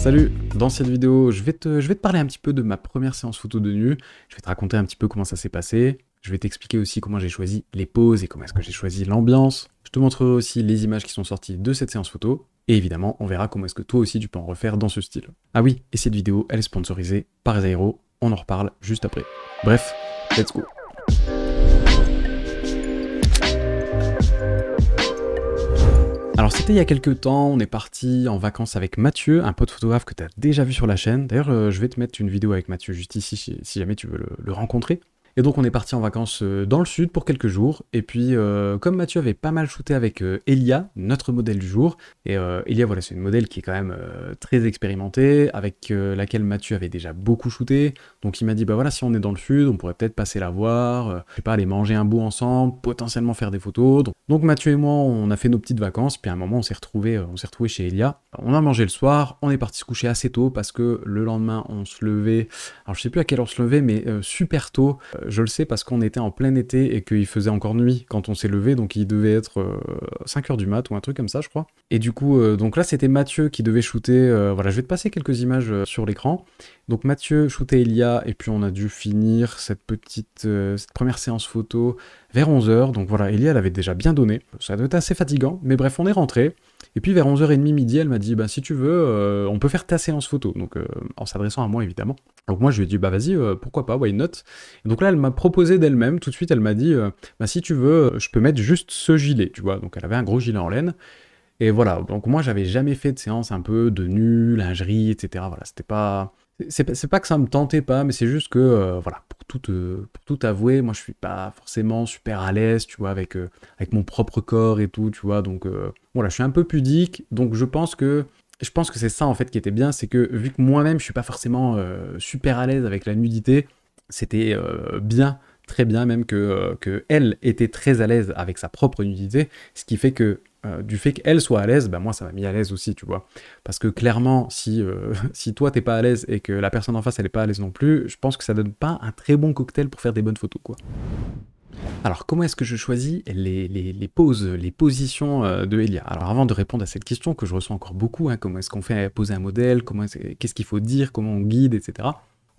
Salut, dans cette vidéo, je vais te parler un petit peu de ma première séance photo de nu. Je vais te raconter un petit peu comment ça s'est passé. Je vais t'expliquer aussi comment j'ai choisi les poses et comment est-ce que j'ai choisi l'ambiance. Je te montrerai aussi les images qui sont sorties de cette séance photo. Et évidemment, on verra comment est-ce que toi aussi tu peux en refaire dans ce style. Ah oui, et cette vidéo, elle est sponsorisée par Zairo. On en reparle juste après. Bref, let's go. Alors c'était il y a quelques temps, on est parti en vacances avec Mathieu, un pote photographe que tu as déjà vu sur la chaîne. D'ailleurs, je vais te mettre une vidéo avec Mathieu juste ici si jamais tu veux le rencontrer. Et donc on est parti en vacances dans le sud pour quelques jours. Et puis comme Mathieu avait pas mal shooté avec Elia, notre modèle du jour, et Elia voilà c'est une modèle qui est quand même très expérimentée, avec laquelle Mathieu avait déjà beaucoup shooté. Donc il m'a dit bah voilà si on est dans le sud, on pourrait peut-être passer la voir, je sais pas aller manger un bout ensemble, potentiellement faire des photos. Donc Mathieu et moi on a fait nos petites vacances, puis à un moment on s'est retrouvés chez Elia. On a mangé le soir, on est parti se coucher assez tôt parce que le lendemain on se levait, alors je sais plus à quelle heure on se levait mais super tôt. Je le sais parce qu'on était en plein été et qu'il faisait encore nuit quand on s'est levé, donc il devait être 5h du mat ou un truc comme ça je crois. Et du coup, donc là c'était Mathieu qui devait shooter, voilà je vais te passer quelques images sur l'écran. Donc Mathieu shootait Elia et puis on a dû finir cette première séance photo vers 11h. Donc voilà, Elia elle avait déjà bien donné, ça doit être assez fatigant, mais bref on est rentré. Et puis vers 11h30 midi, elle m'a dit bah si tu veux, on peut faire ta séance photo. Donc en s'adressant à moi évidemment. Donc moi je lui ai dit bah vas-y, pourquoi pas, why not. Et donc là elle m'a proposé d'elle-même, tout de suite elle m'a dit bah si tu veux, je peux mettre juste ce gilet, tu vois. Donc elle avait un gros gilet en laine. Et voilà, donc moi j'avais jamais fait de séance un peu de nu, lingerie, etc. Voilà, c'était pas... C'est pas que ça me tentait pas, mais c'est juste que, voilà, pour tout avouer, moi je suis pas forcément super à l'aise, tu vois, avec mon propre corps et tout, tu vois, donc voilà, je suis un peu pudique, donc je pense que c'est ça en fait qui était bien, c'est que vu que moi-même je suis pas forcément super à l'aise avec la nudité, c'était bien, très bien même que elle était très à l'aise avec sa propre nudité, ce qui fait que du fait qu'elle soit à l'aise, bah moi ça m'a mis à l'aise aussi, tu vois. Parce que clairement, si toi t'es pas à l'aise et que la personne en face elle est pas à l'aise non plus, je pense que ça donne pas un très bon cocktail pour faire des bonnes photos, quoi. Alors comment est-ce que je choisis les poses, les positions de Elia? Alors avant de répondre à cette question que je reçois encore beaucoup, hein, comment est-ce qu'on fait poser un modèle, qu'est-ce qu'il faut dire, comment on guide, etc.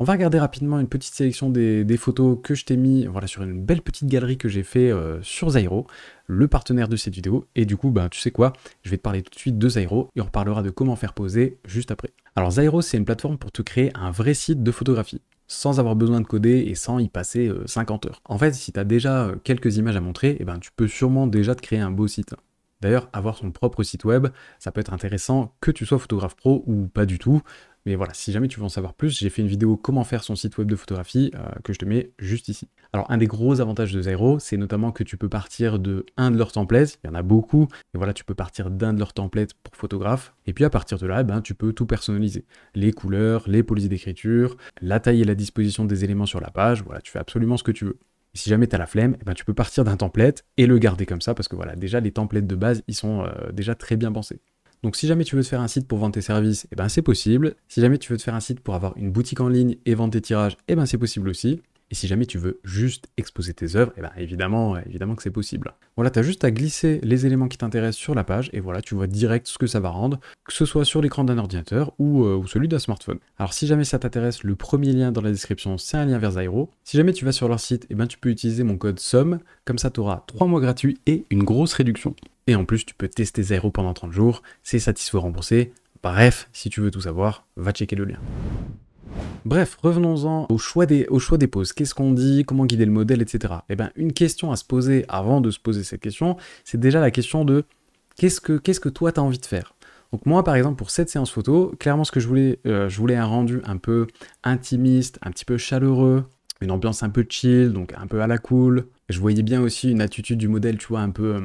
On va regarder rapidement une petite sélection des photos que je t'ai mis voilà, sur une belle petite galerie que j'ai fait sur Zairo, le partenaire de cette vidéo. Et du coup, ben, tu sais quoi, je vais te parler tout de suite de Zairo et on reparlera de comment faire poser juste après. Alors Zairo, c'est une plateforme pour te créer un vrai site de photographie, sans avoir besoin de coder et sans y passer 50 heures. En fait, si tu as déjà quelques images à montrer, eh ben, tu peux sûrement déjà te créer un beau site. D'ailleurs, avoir son propre site web, ça peut être intéressant que tu sois photographe pro ou pas du tout. Mais voilà, si jamais tu veux en savoir plus, j'ai fait une vidéo comment faire son site web de photographie que je te mets juste ici. Alors un des gros avantages de Zairo, c'est notamment que tu peux partir de un de leurs templates, il y en a beaucoup, et voilà, tu peux partir d'un de leurs templates pour photographe, et puis à partir de là, ben, tu peux tout personnaliser. Les couleurs, les polices d'écriture, la taille et la disposition des éléments sur la page, voilà, tu fais absolument ce que tu veux. Et si jamais tu as la flemme, eh ben, tu peux partir d'un template et le garder comme ça, parce que voilà, déjà les templates de base, ils sont déjà très bien pensés. Donc si jamais tu veux te faire un site pour vendre tes services, eh ben c'est possible. Si jamais tu veux te faire un site pour avoir une boutique en ligne et vendre tes tirages, eh ben c'est possible aussi. Et si jamais tu veux juste exposer tes œuvres, eh ben évidemment que c'est possible. Voilà, tu as juste à glisser les éléments qui t'intéressent sur la page et voilà, tu vois direct ce que ça va rendre, que ce soit sur l'écran d'un ordinateur ou celui d'un smartphone. Alors si jamais ça t'intéresse, le premier lien dans la description, c'est un lien vers Zairo. Si jamais tu vas sur leur site, eh ben tu peux utiliser mon code SOMME, comme ça tu auras 3 mois gratuits et une grosse réduction. Et en plus, tu peux tester Zairo pendant 30 jours, c'est satisfait remboursé. Bref, si tu veux tout savoir, va checker le lien. Bref, revenons-en au choix des poses. Qu'est-ce qu'on dit, comment guider le modèle, etc. Eh bien, une question à se poser avant de se poser cette question, c'est déjà la question de qu'est-ce que toi tu as envie de faire. Donc moi, par exemple, pour cette séance photo, clairement, ce que je voulais un rendu un peu intimiste, un petit peu chaleureux, une ambiance un peu chill, donc un peu à la cool. Je voyais bien aussi une attitude du modèle, tu vois, un peu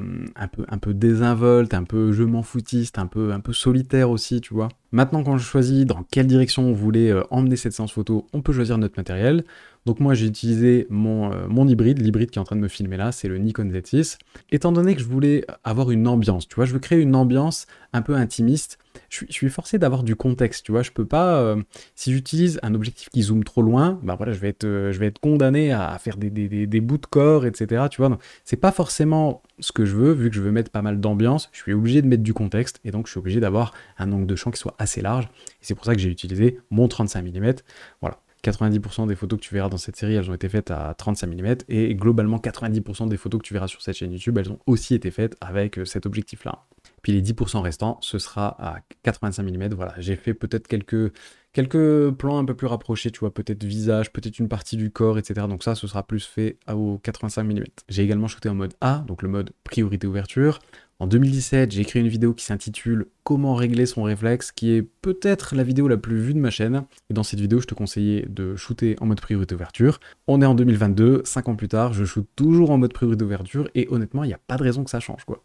désinvolte, un peu je m'en foutiste, un peu solitaire aussi, tu vois. Maintenant, quand je choisis dans quelle direction on voulait emmener cette séance photo, on peut choisir notre matériel. Donc moi, j'ai utilisé mon hybride, l'hybride qui est en train de me filmer là, c'est le Nikon Z6. Étant donné que je voulais avoir une ambiance, tu vois, je veux créer une ambiance un peu intimiste, je suis forcé d'avoir du contexte, tu vois, je peux pas, si j'utilise un objectif qui zoome trop loin, bah voilà, je vais être condamné à faire des bouts de corps, etc. etc. Tu vois, donc c'est pas forcément ce que je veux, vu que je veux mettre pas mal d'ambiance, je suis obligé de mettre du contexte, et donc je suis obligé d'avoir un angle de champ qui soit assez large, et c'est pour ça que j'ai utilisé mon 35 mm. Voilà. 90% des photos que tu verras dans cette série, elles ont été faites à 35 mm, et globalement 90% des photos que tu verras sur cette chaîne YouTube, elles ont aussi été faites avec cet objectif-là. Puis les 10% restants, ce sera à 85 mm. Voilà, j'ai fait peut-être quelques plans un peu plus rapprochés, tu vois, peut-être visage, peut-être une partie du corps, etc. Donc ça, ce sera plus fait au 85 mm. J'ai également shooté en mode A, donc le mode priorité ouverture. En 2017, j'ai créé une vidéo qui s'intitule « Comment régler son réflexe », qui est peut-être la vidéo la plus vue de ma chaîne. Et dans cette vidéo, je te conseillais de shooter en mode priorité ouverture. On est en 2022, 5 ans plus tard, je shoot toujours en mode priorité ouverture, et honnêtement, il n'y a pas de raison que ça change, quoi.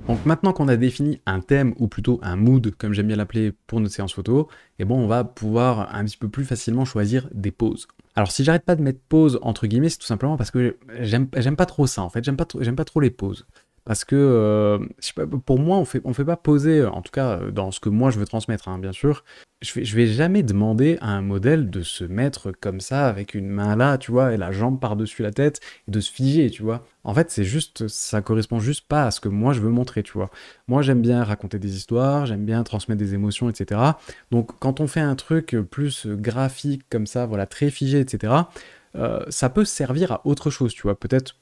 Donc maintenant qu'on a défini un thème, ou plutôt un mood, comme j'aime bien l'appeler pour notre séance photo, et bon, on va pouvoir un petit peu plus facilement choisir des poses. Alors si j'arrête pas de mettre pause entre guillemets, c'est tout simplement parce que j'aime pas trop ça, en fait, j'aime pas trop les pauses. Parce que, je sais pas, pour moi, on fait pas poser, en tout cas dans ce que moi je veux transmettre, hein, bien sûr, je vais jamais demander à un modèle de se mettre comme ça, avec une main là, tu vois, et la jambe par-dessus la tête, et de se figer, tu vois. En fait, c'est juste, ça correspond juste pas à ce que moi je veux montrer, tu vois. Moi, j'aime bien raconter des histoires, j'aime bien transmettre des émotions, etc. Donc, quand on fait un truc plus graphique, comme ça, voilà, très figé, etc., ça peut servir à autre chose, tu vois, peut-être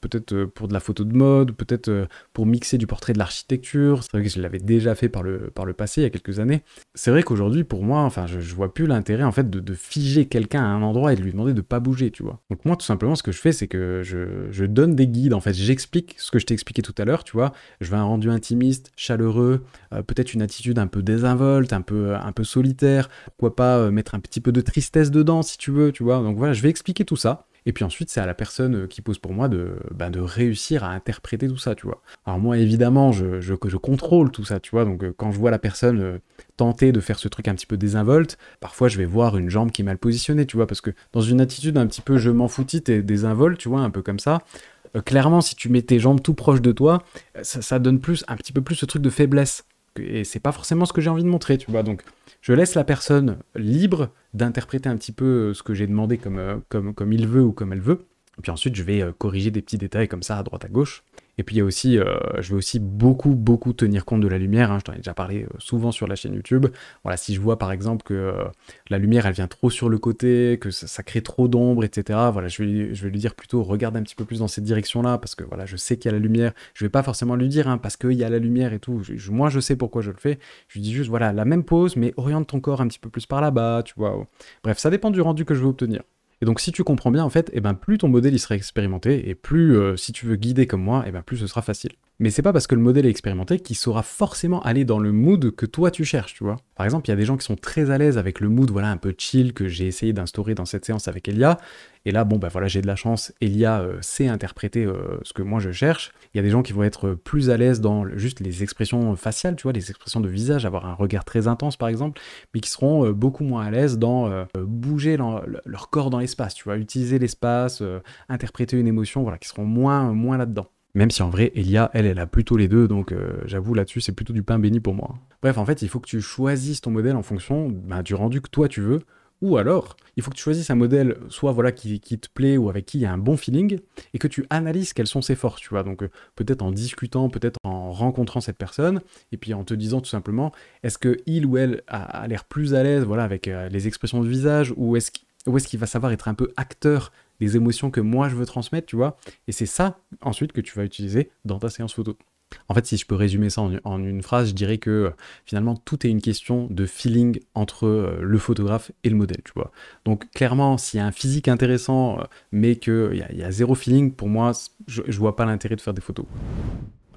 pour de la photo de mode, peut-être pour mixer du portrait de l'architecture. C'est vrai que je l'avais déjà fait par le passé, il y a quelques années. C'est vrai qu'aujourd'hui, pour moi, enfin, je vois plus l'intérêt, en fait, de figer quelqu'un à un endroit et de lui demander de pas bouger, tu vois. Donc moi, tout simplement, ce que je fais, c'est que je donne des guides, en fait, j'explique ce que je t'ai expliqué tout à l'heure, tu vois. Je veux un rendu intimiste, chaleureux, peut-être une attitude un peu désinvolte, un peu solitaire, pourquoi pas mettre un petit peu de tristesse dedans, si tu veux, tu vois. Donc voilà, je vais expliquer tout ça. Et puis ensuite, c'est à la personne qui pose pour moi de réussir à interpréter tout ça, tu vois. Alors moi, évidemment, je contrôle tout ça, tu vois. Donc quand je vois la personne tenter de faire ce truc un petit peu désinvolte, parfois je vais voir une jambe qui est mal positionnée, tu vois. Parce que dans une attitude un petit peu je m'en foutis, t'es désinvolte, tu vois, un peu comme ça. Clairement, si tu mets tes jambes tout proches de toi, ça donne un petit peu plus ce truc de faiblesse. Et c'est pas forcément ce que j'ai envie de montrer, tu vois. Donc je laisse la personne libre d'interpréter un petit peu ce que j'ai demandé comme il veut ou comme elle veut. Et puis ensuite, je vais corriger des petits détails comme ça à droite à gauche. Et puis il y a aussi, je vais aussi beaucoup tenir compte de la lumière, hein. Je t'en ai déjà parlé souvent sur la chaîne YouTube. Voilà, si je vois par exemple que la lumière elle vient trop sur le côté, que ça crée trop d'ombre, etc. Voilà, je vais lui dire plutôt regarde un petit peu plus dans cette direction-là, parce que voilà, je sais qu'il y a la lumière. Je vais pas forcément lui dire, hein, parce qu'il y a la lumière et tout. Moi, je sais pourquoi je le fais. Je lui dis juste, voilà, la même pose, mais oriente ton corps un petit peu plus par là-bas, tu vois. Bref, ça dépend du rendu que je veux obtenir. Et donc si tu comprends bien, en fait, eh ben, plus ton modèle il sera expérimenté, et plus, si tu veux guider comme moi, eh ben, plus ce sera facile. Mais c'est pas parce que le modèle est expérimenté qu'il saura forcément aller dans le mood que toi tu cherches, tu vois. Par exemple, il y a des gens qui sont très à l'aise avec le mood, voilà, un peu chill que j'ai essayé d'instaurer dans cette séance avec Elia. Et là, bon, bah voilà, j'ai de la chance, Elia sait interpréter ce que moi je cherche. Il y a des gens qui vont être plus à l'aise dans juste les expressions faciales, tu vois, les expressions de visage, avoir un regard très intense par exemple, mais qui seront beaucoup moins à l'aise dans bouger leur corps dans l'espace, tu vois, utiliser l'espace, interpréter une émotion, voilà, qui seront moins là-dedans. Même si en vrai, Elia, elle a plutôt les deux, donc j'avoue là-dessus, c'est plutôt du pain béni pour moi. Bref, en fait, il faut que tu choisisses ton modèle en fonction du rendu que toi tu veux, ou alors, il faut que tu choisisses un modèle, soit voilà qui te plaît ou avec qui il y a un bon feeling, et que tu analyses quelles sont ses forces, tu vois. Donc peut-être en discutant, peut-être en rencontrant cette personne, et puis en te disant tout simplement, est-ce que il ou elle a l'air plus à l'aise, voilà, avec les expressions de visage, ou est-ce qu'il va savoir être un peu acteur des émotions que moi je veux transmettre, tu vois. Et c'est ça ensuite que tu vas utiliser dans ta séance photo. En fait, si je peux résumer ça en une phrase, je dirais que finalement tout est une question de feeling entre le photographe et le modèle, tu vois. Donc clairement, s'il y a un physique intéressant, mais qu'il y a zéro feeling, pour moi, je vois pas l'intérêt de faire des photos.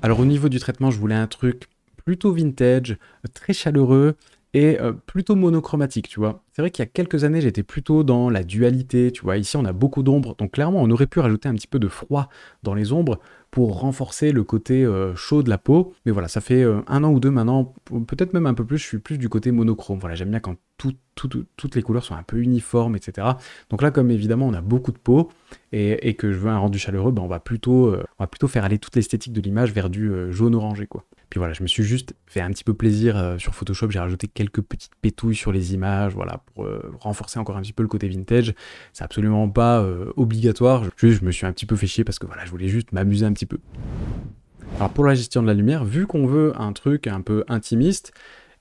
Alors au niveau du traitement, je voulais un truc plutôt vintage, très chaleureux, et plutôt monochromatique, tu vois. C'est vrai qu'il y a quelques années, j'étais plutôt dans la dualité, tu vois. Ici, on a beaucoup d'ombres, donc clairement, on aurait pu rajouter un petit peu de froid dans les ombres pour renforcer le côté chaud de la peau. Mais voilà, ça fait 1 an ou 2 maintenant, peut-être même un peu plus, je suis plus du côté monochrome. Voilà, j'aime bien quand toutes les couleurs sont un peu uniformes, etc. Donc là, comme évidemment on a beaucoup de peau et que je veux un rendu chaleureux, ben on va plutôt faire aller toute l'esthétique de l'image vers du jaune orangé, quoi. Puis voilà, je me suis juste fait un petit peu plaisir sur Photoshop, j'ai rajouté quelques petites pétouilles sur les images, voilà, pour renforcer encore un petit peu le côté vintage. C'est absolument pas obligatoire, je me suis un petit peu fait chier parce que voilà, je voulais juste m'amuser un petit peu. Alors pour la gestion de la lumière, vu qu'on veut un truc un peu intimiste,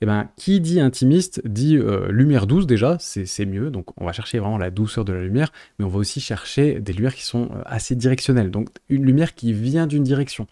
eh ben, qui dit intimiste dit lumière douce déjà, c'est mieux, donc on va chercher vraiment la douceur de la lumière, mais on va aussi chercher des lumières qui sont assez directionnelles, donc une lumière qui vient d'une direction.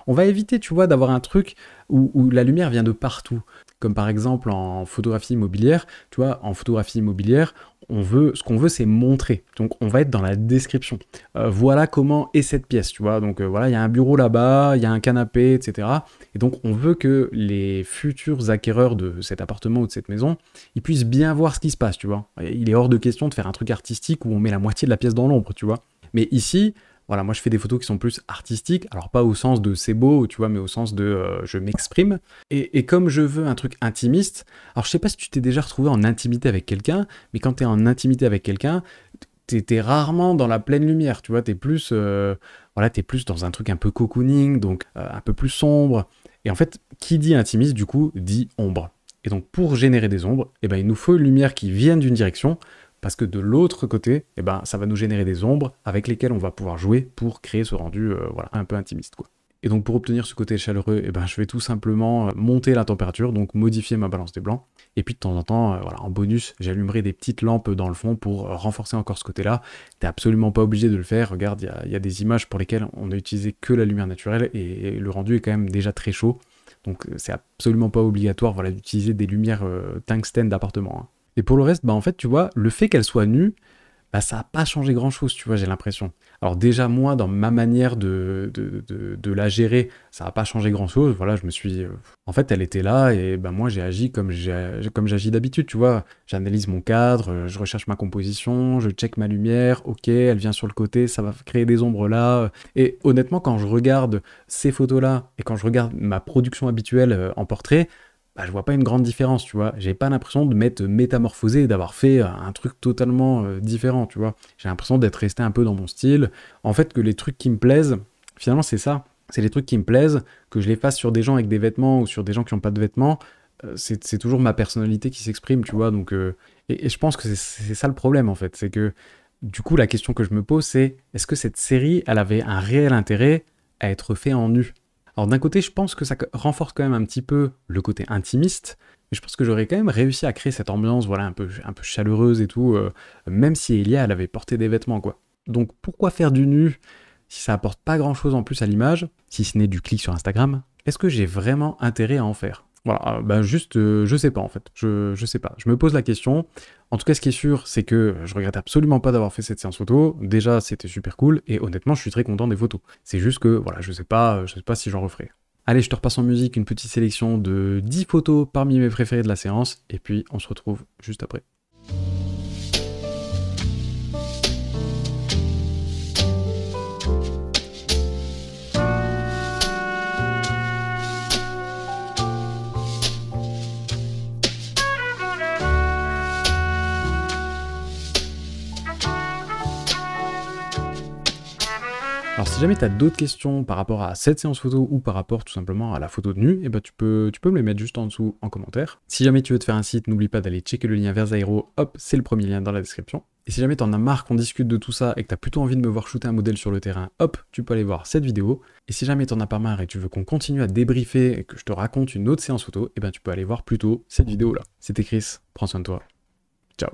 On va éviter, tu vois, d'avoir un truc où la lumière vient de partout, comme par exemple en photographie immobilière, tu vois, en photographie immobilière, ce qu'on veut, c'est montrer. Donc, on va être dans la description. Voilà comment est cette pièce, tu vois. Donc, voilà, il y a un bureau là-bas, il y a un canapé, etc. Et donc, on veut que les futurs acquéreurs de cet appartement ou de cette maison, ils puissent bien voir ce qui se passe, tu vois. Il est hors de question de faire un truc artistique où on met la moitié de la pièce dans l'ombre, tu vois. Mais ici, voilà, moi je fais des photos qui sont plus artistiques, alors pas au sens de c'est beau, tu vois, mais au sens de je m'exprime. Et comme je veux un truc intimiste, alors je sais pas si tu t'es déjà retrouvé en intimité avec quelqu'un, mais quand t'es en intimité avec quelqu'un, t'es rarement dans la pleine lumière, tu vois, t'es plus dans un truc un peu cocooning, donc un peu plus sombre. Et en fait, qui dit intimiste, du coup, dit ombre. Et donc pour générer des ombres, eh ben, il nous faut une lumière qui vienne d'une direction, parce que de l'autre côté, eh ben, ça va nous générer des ombres avec lesquelles on va pouvoir jouer pour créer ce rendu voilà, un peu intimiste, quoi. Et donc pour obtenir ce côté chaleureux, eh ben, je vais tout simplement monter la température, donc modifier ma balance des blancs. Et puis de temps en temps, voilà, en bonus, j'allumerai des petites lampes dans le fond pour renforcer encore ce côté-là. T'es absolument pas obligé de le faire. Regarde, il y a des images pour lesquelles on n'a utilisé que la lumière naturelle et le rendu est quand même déjà très chaud. Donc c'est absolument pas obligatoire, voilà, d'utiliser des lumières tungstène d'appartement, hein. Et pour le reste, bah en fait, tu vois, le fait qu'elle soit nue, bah ça n'a pas changé grand-chose, tu vois, j'ai l'impression. Alors déjà, moi, dans ma manière de la gérer, ça n'a pas changé grand-chose. Voilà, je me suis... En fait, elle était là et bah, moi, j'ai agi comme j'agis d'habitude, tu vois. J'analyse mon cadre, je recherche ma composition, je check ma lumière, ok, elle vient sur le côté, ça va créer des ombres là. Et honnêtement, quand je regarde ces photos-là et quand je regarde ma production habituelle en portrait, bah, je vois pas une grande différence, tu vois. J'ai pas l'impression de m'être métamorphosé et d'avoir fait un truc totalement différent, tu vois. J'ai l'impression d'être resté un peu dans mon style. En fait, que les trucs qui me plaisent, finalement, c'est ça. C'est les trucs qui me plaisent, que je les fasse sur des gens avec des vêtements ou sur des gens qui n'ont pas de vêtements. C'est toujours ma personnalité qui s'exprime, tu vois. Donc, et je pense que c'est ça le problème, en fait. C'est que, du coup, la question que je me pose, c'est est-ce que cette série, elle avait un réel intérêt à être faite en nu ? Alors d'un côté, je pense que ça renforce quand même un petit peu le côté intimiste, mais je pense que j'aurais quand même réussi à créer cette ambiance, voilà, un peu chaleureuse et tout, même si Elia, elle avait porté des vêtements, quoi. Donc pourquoi faire du nu si ça apporte pas grand-chose en plus à l'image, si ce n'est du clic sur Instagram? Est-ce que j'ai vraiment intérêt à en faire? Voilà, bah juste, je sais pas en fait, je sais pas, je me pose la question. En tout cas, ce qui est sûr, c'est que je regrette absolument pas d'avoir fait cette séance photo. Déjà, c'était super cool, et honnêtement, je suis très content des photos. C'est juste que, voilà, je sais pas si j'en referai. Allez, je te repasse en musique une petite sélection de 10 photos parmi mes préférées de la séance, et puis on se retrouve juste après. Alors si jamais tu as d'autres questions par rapport à cette séance photo ou par rapport tout simplement à la photo de nu, eh ben tu peux me les mettre juste en dessous en commentaire. Si jamais tu veux te faire un site, n'oublie pas d'aller checker le lien vers Zairo, hop, c'est le premier lien dans la description. Et si jamais t'en as marre qu'on discute de tout ça et que t'as plutôt envie de me voir shooter un modèle sur le terrain, hop, tu peux aller voir cette vidéo. Et si jamais t'en as pas marre et tu veux qu'on continue à débriefer et que je te raconte une autre séance photo, eh ben tu peux aller voir plutôt cette vidéo là. C'était Chris, prends soin de toi. Ciao.